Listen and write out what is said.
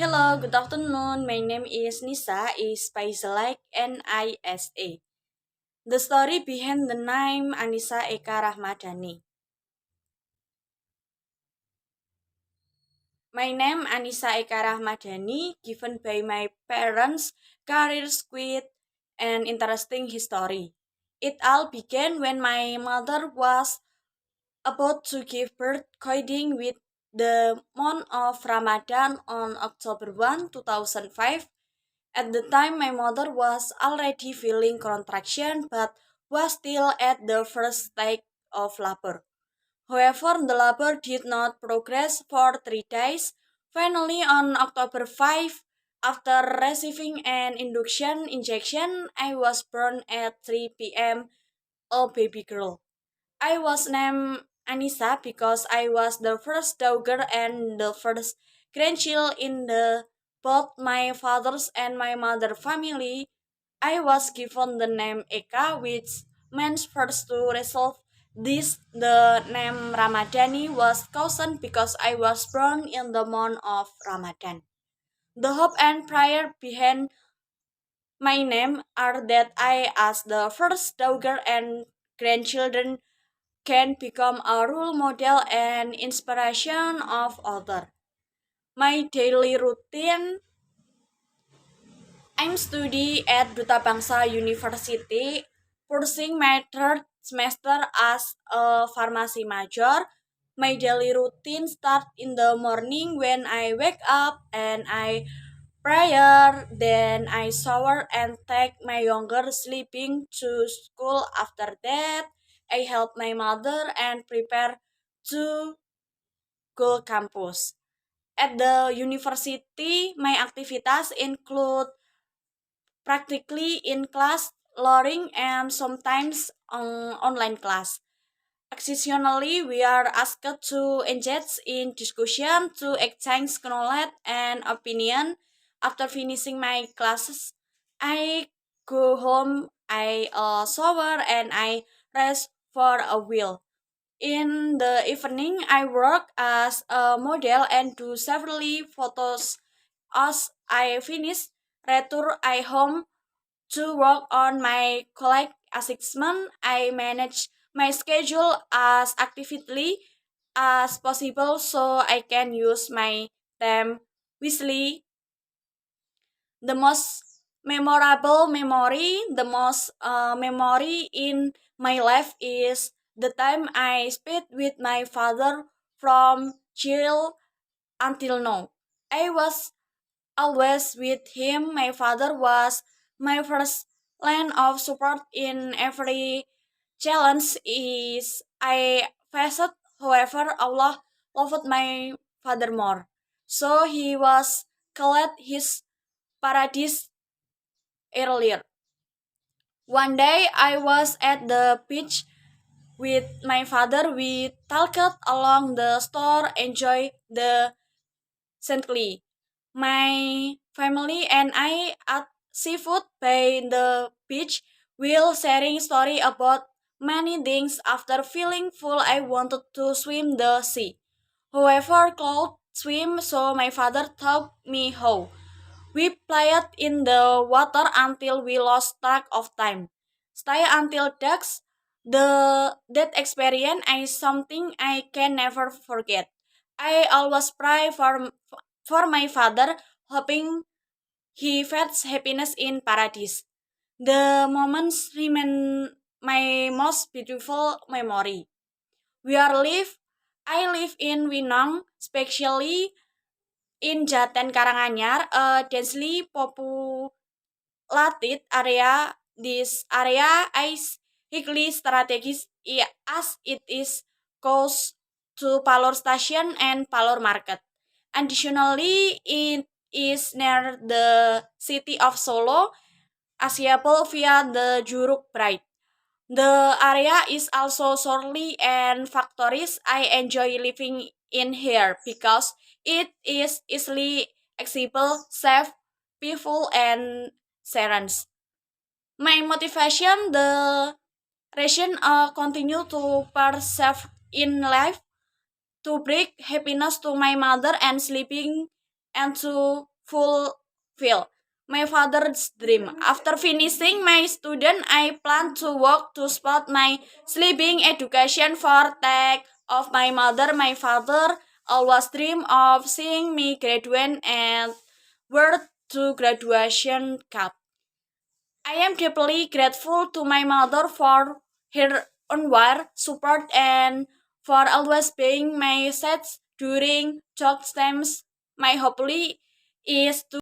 Hello, good afternoon. My name is Nisa, is spelled like Nisa. The story behind the name Anissa Eka Rahmadani. My name Anissa Eka Rahmadani, given by my parents, carries quite an interesting history. It all began when my mother was about to give birth, coinciding with the month of Ramadan on October 1, 2005. At the time, my mother was already feeling contraction but was still at the first stage of labor. However, the labor did not progress for 3 days. Finally, on October 5, after receiving an induction injection, I was born at 3 p.m., a baby girl. I was named Anissa because I was the first daughter and the first grandchild in the both my father's and my mother family. I was given the name Eka, which means first to resolve this. The name Ramadhani was chosen because I was born in the month of Ramadan. The hope and prayer behind my name are that I, as the first daughter and grandchildren, can become a role model and inspiration of others. My daily routine, I'm study at Duta Bangsa University, pursuing my third semester as a pharmacy major. My daily routine start in the morning when I wake up and I prayer, then I shower and take my younger sleeping to school. After that, I help my mother and prepare to go campus. At the university, my activities include practically in class learning and sometimes online class. Occasionally, we are asked to engage in discussion to exchange knowledge and opinion. After finishing my classes, I go home, I shower, and I rest for a while. In the evening, I work as a model and do several photos. As I finish, return I home to work on my college assessment. I manage my schedule as actively as possible so I can use my time wisely. The most memory in my life is the time I spent with my father from child until now. I was always with him. My father was my first line of support in every challenge is I faced. However, Allah loved my father more. So he was called his paradise earlier. One day I was at the beach with my father. We talked along the store, enjoy the gently. My family and I ate seafood by the beach while sharing story about many things. After feeling full, I wanted to swim the sea. However, cloud swim, so my father taught me how. We played in the water until we lost track of time. Stay until dusk. That experience is something I can never forget. I always pray for my father, hoping he finds happiness in paradise. The moments remain my most beautiful memory. We are live. I live in Winong, especially in Jaten Karanganyar, a densely populated area. This area is highly strategic as it is close to Palor Station and Palor Market. Additionally, it is near the city of Solo, accessible via the Juruk Bridge. The area is also shortly and factories. I enjoy living in here because it is easily accessible, safe, peaceful, and serene. My motivation, the reason continue to persevere in life, to bring happiness to my mother and sleeping and to fulfill my father's dream. After finishing my student, I plan to work to support my sleeping education for take of my mother. My father always dream of seeing me graduate and wear to graduation cap. I am deeply grateful to my mother for her unwavering support and for always being my side during tough times. My hopefully is to